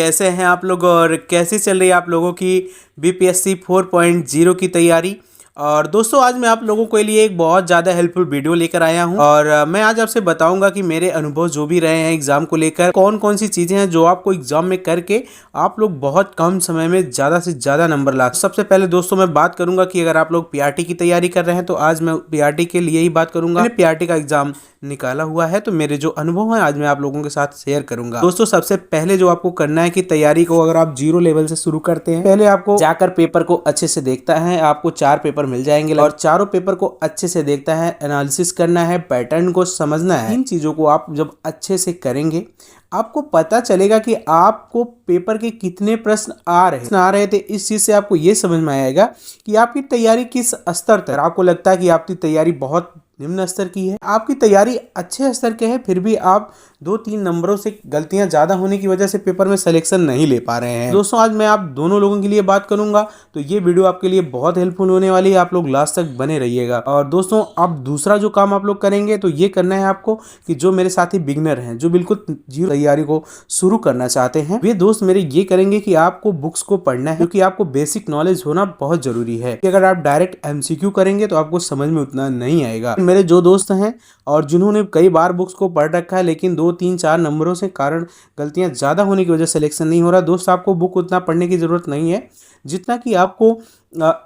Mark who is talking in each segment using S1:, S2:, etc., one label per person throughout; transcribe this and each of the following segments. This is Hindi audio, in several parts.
S1: कैसे हैं आप लोग और कैसी चल रही है आप लोगों की बीपीएससी 4.0 की तैयारी। और दोस्तों आज मैं आप लोगों के लिए एक बहुत ज़्यादा हेल्पफुल वीडियो लेकर आया हूं और मैं आज आपसे बताऊंगा कि मेरे अनुभव जो भी रहे हैं एग्जाम को लेकर कौन कौन सी चीज़ें हैं जो आपको एग्जाम में करके आप लोग बहुत कम समय में ज़्यादा से ज़्यादा नंबर ला। सबसे पहले दोस्तों मैं बात करूंगा कि अगर आप लोग पीआरटी की तैयारी कर रहे हैं तो आज मैं पीआरटी के लिए ही बात करूंगा। मैंने पीआरटी का एग्जाम निकाला हुआ है तो मेरे जो अनुभव है आज मैं आप लोगों के साथ शेयर करूंगा। दोस्तों सबसे पहले जो आपको करना है कि तैयारी को अगर आप 0 लेवल से शुरू करते हैं, पहले आपको जाकर पेपर को अच्छे से देखता है। आपको 4 पेपर मिल जाएंगे और चारों पेपर को अच्छे से देखता है, एनालिसिस करना है, पैटर्न को समझना है। इन चीजों को आप जब अच्छे से करेंगे आपको पता चलेगा कि आपको पेपर के कितने प्रश्न आ रहे थे। इस चीज से आपको ये समझ में आएगा कि आपकी तैयारी किस स्तर तक। आपको लगता है कि आपकी तैयारी बहुत निम्न स्तर की है, आपकी तैयारी अच्छे स्तर के है, फिर भी आप 2-3 नंबरों से गलतियां ज्यादा होने की वजह से पेपर में सिलेक्शन नहीं ले पा रहे हैं। दोस्तों आज मैं आप दोनों लोगों के लिए बात करूंगा तो ये वीडियो आपके लिए बहुत हेल्पफुल होने वाली है। आप लोग लास्ट तक बने रहिएगा। और दोस्तों अब दूसरा जो काम आप लोग करेंगे तो ये करना है आपको कि जो मेरे साथी बिगनर हैं, जो बिल्कुल जीरो तैयारी को शुरू करना चाहते हैं, वे दोस्त मेरे ये करेंगे कि आपको बुक्स को पढ़ना है क्योंकि आपको बेसिक नॉलेज होना बहुत जरूरी है। अगर आप डायरेक्ट एमसीक्यू करेंगे तो आपको समझ में उतना नहीं आएगा। मेरे जो दोस्त हैं और जिन्होंने कई बार बुक्स को पढ़ रखा है लेकिन 2-3-4 नंबरों से कारण गलतियां ज़्यादा होने की वजह से सिलेक्शन नहीं हो रहा, दोस्त आपको बुक उतना पढ़ने की ज़रूरत नहीं है जितना कि आपको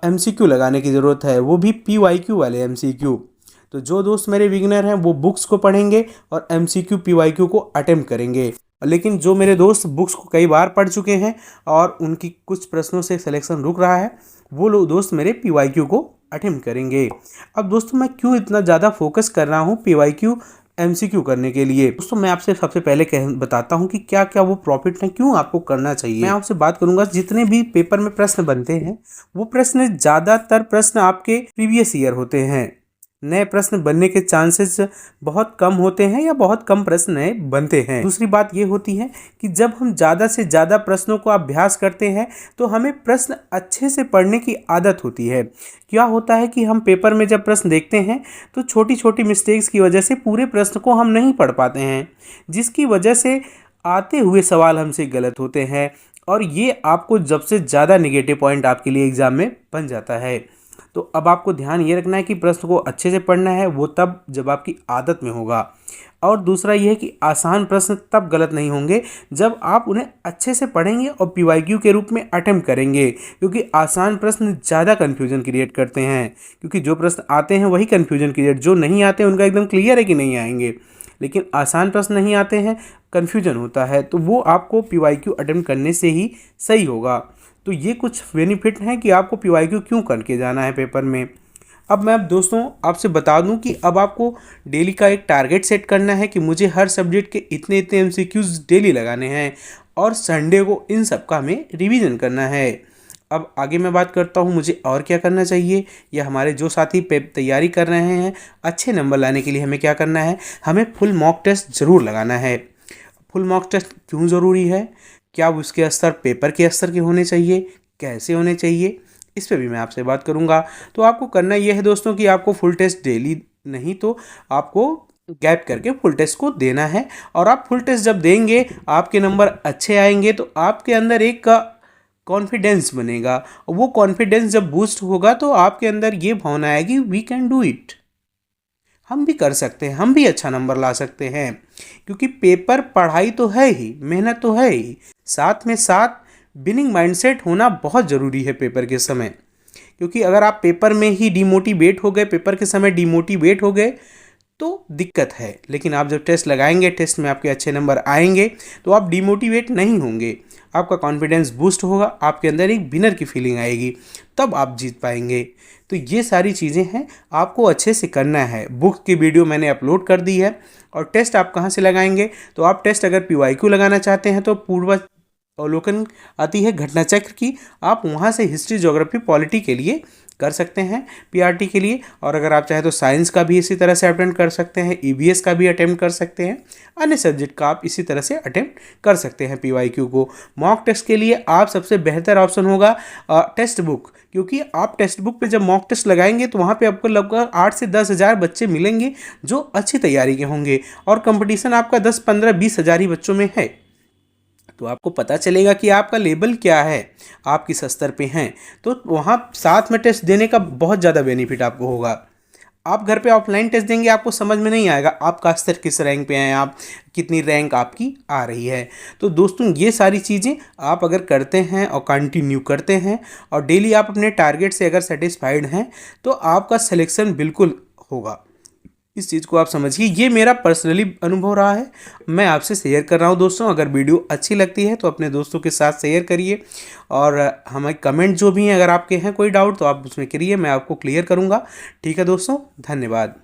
S1: एमसीक्यू लगाने की ज़रूरत है, वो भी पीवाईक्यू वाले एमसीक्यू। तो जो दोस्त मेरे बिगिनर हैं वो बुक्स को पढ़ेंगे और एमसीक्यू पीवाईक्यू को अटेम्प्ट करेंगे। लेकिन जो मेरे दोस्त बुक्स को कई बार पढ़ चुके हैं और उनकी कुछ प्रश्नों से सिलेक्शन रुक रहा है, वो लोग दोस्त मेरे पीवाईक्यू को अटेम्प्ट करेंगे। अब दोस्तों मैं क्यों इतना ज़्यादा फोकस कर रहा हूँ पीवाईक्यू एमसीक्यू करने के लिए। दोस्तों मैं आपसे सबसे पहले बताता हूँ कि क्या क्या वो प्रॉफिट है, क्यों आपको करना चाहिए। मैं आपसे बात करूंगा जितने भी पेपर में प्रश्न बनते हैं वो प्रश्न ज़्यादातर प्रश्न आपके प्रीवियस ईयर होते हैं। नए प्रश्न बनने के चांसेस बहुत कम होते हैं या बहुत कम प्रश्न नए बनते हैं। दूसरी बात ये होती है कि जब हम ज़्यादा से ज़्यादा प्रश्नों को अभ्यास करते हैं तो हमें प्रश्न अच्छे से पढ़ने की आदत होती है। क्या होता है कि हम पेपर में जब प्रश्न देखते हैं तो छोटी छोटी मिस्टेक्स की वजह से पूरे प्रश्न को हम नहीं पढ़ पाते हैं, जिसकी वजह से आते हुए सवाल हमसे गलत होते हैं और ये आपको जब से ज़्यादा निगेटिव पॉइंट आपके लिए एग्जाम में बन जाता है। तो अब आपको ध्यान ये रखना है कि प्रश्न को अच्छे से पढ़ना है, वो तब जब आपकी आदत में होगा। और दूसरा ये है कि आसान प्रश्न तब गलत नहीं होंगे जब आप उन्हें अच्छे से पढ़ेंगे और पीवाईक्यू के रूप में अटेम्प्ट करेंगे, क्योंकि आसान प्रश्न ज़्यादा कन्फ्यूजन क्रिएट करते हैं। क्योंकि जो प्रश्न आते हैं वही कन्फ्यूजन क्रिएट, जो नहीं आते उनका एकदम क्लियर है कि नहीं आएंगे, लेकिन आसान प्रश्न नहीं आते हैं, कन्फ्यूजन होता है, तो वो आपको पीवाईक्यू अटेम्प्ट करने से ही सही होगा। तो ये कुछ बेनिफिट हैं कि आपको पीवाईक्यू क्यों करके जाना है पेपर में। अब मैं दोस्तों आपसे बता दूं कि अब आपको डेली का एक टारगेट सेट करना है कि मुझे हर सब्जेक्ट के इतने इतने एमसीक्यूज डेली लगाने हैं और संडे को इन सब का हमें रिवीजन करना है। अब आगे मैं बात करता हूँ मुझे और क्या करना चाहिए, या हमारे जो साथी तैयारी कर रहे हैं अच्छे नंबर लाने के लिए हमें क्या करना है। हमें फुल मॉक टेस्ट ज़रूर लगाना है। फुल मॉक टेस्ट क्यों ज़रूरी है, क्या उसके स्तर पेपर के स्तर के होने चाहिए, कैसे होने चाहिए, इस पे भी मैं आपसे बात करूंगा। तो आपको करना यह है दोस्तों कि आपको फुल टेस्ट डेली नहीं तो आपको गैप करके फुल टेस्ट को देना है। और आप फुल टेस्ट जब देंगे आपके नंबर अच्छे आएंगे तो आपके अंदर एक कॉन्फिडेंस बनेगा। वो कॉन्फिडेंस जब बूस्ट होगा तो आपके अंदर ये भावना आएगी वी कैन डू इट, हम भी कर सकते हैं, हम भी अच्छा नंबर ला सकते हैं। क्योंकि पेपर पढ़ाई तो है ही, मेहनत तो है ही, साथ में साथ विनिंग माइंडसेट होना बहुत ज़रूरी है पेपर के समय। क्योंकि अगर आप पेपर में ही डिमोटिवेट हो गए, पेपर के समय डिमोटिवेट हो गए तो दिक्कत है। लेकिन आप जब टेस्ट लगाएंगे, टेस्ट में आपके अच्छे नंबर आएंगे तो आप डिमोटिवेट नहीं होंगे, आपका कॉन्फिडेंस बूस्ट होगा, आपके अंदर एक विनर की फीलिंग आएगी, तब आप जीत पाएंगे। तो ये सारी चीज़ें हैं, आपको अच्छे से करना है। बुक की वीडियो मैंने अपलोड कर दी है। और टेस्ट आप कहाँ से लगाएंगे, तो आप टेस्ट अगर पीवाईक्यू लगाना चाहते हैं तो पूर्व अवलोकन आती है घटना चक्र की, आप वहाँ से हिस्ट्री, ज्योग्राफी, पॉलिटी के लिए कर सकते हैं पीआरटी के लिए। और अगर आप चाहें तो साइंस का भी इसी तरह से अटेम्प्ट कर सकते हैं, ईवीएस का भी अटेम्प्ट कर सकते हैं, अन्य सब्जेक्ट का आप इसी तरह से अटेम्प्ट कर सकते हैं पीवाईक्यू को। मॉक टेस्ट के लिए आप सबसे बेहतर ऑप्शन होगा टेक्स्ट बुक, क्योंकि आप टेक्स्ट बुक पे जब मॉक टेस्ट लगाएंगे तो वहाँ पे आपको लगभग 8 से 10 हज़ार बच्चे मिलेंगे जो अच्छी तैयारी के होंगे और कंपटीशन आपका 10, 15, 20 हज़ार ही बच्चों में है। तो आपको पता चलेगा कि आपका लेवल क्या है, आप किस स्तर पे हैं। तो वहाँ साथ में टेस्ट देने का बहुत ज़्यादा बेनिफिट आपको होगा। आप घर पे ऑफलाइन टेस्ट देंगे आपको समझ में नहीं आएगा आपका स्तर किस रैंक पे हैं, आप कितनी रैंक आपकी आ रही है। तो दोस्तों ये सारी चीज़ें आप अगर करते हैं और कंटिन्यू करते हैं और डेली आप अपने टारगेट से अगर सेटिस्फाइड हैं तो आपका सिलेक्शन बिल्कुल होगा। इस चीज़ को आप समझिए, ये मेरा पर्सनली अनुभव रहा है, मैं आपसे शेयर कर रहा हूँ दोस्तों। अगर वीडियो अच्छी लगती है तो अपने दोस्तों के साथ शेयर करिए और हमें कमेंट जो भी हैं अगर आपके हैं कोई डाउट तो आप उसमें करिए, मैं आपको क्लियर करूँगा। ठीक है दोस्तों, धन्यवाद।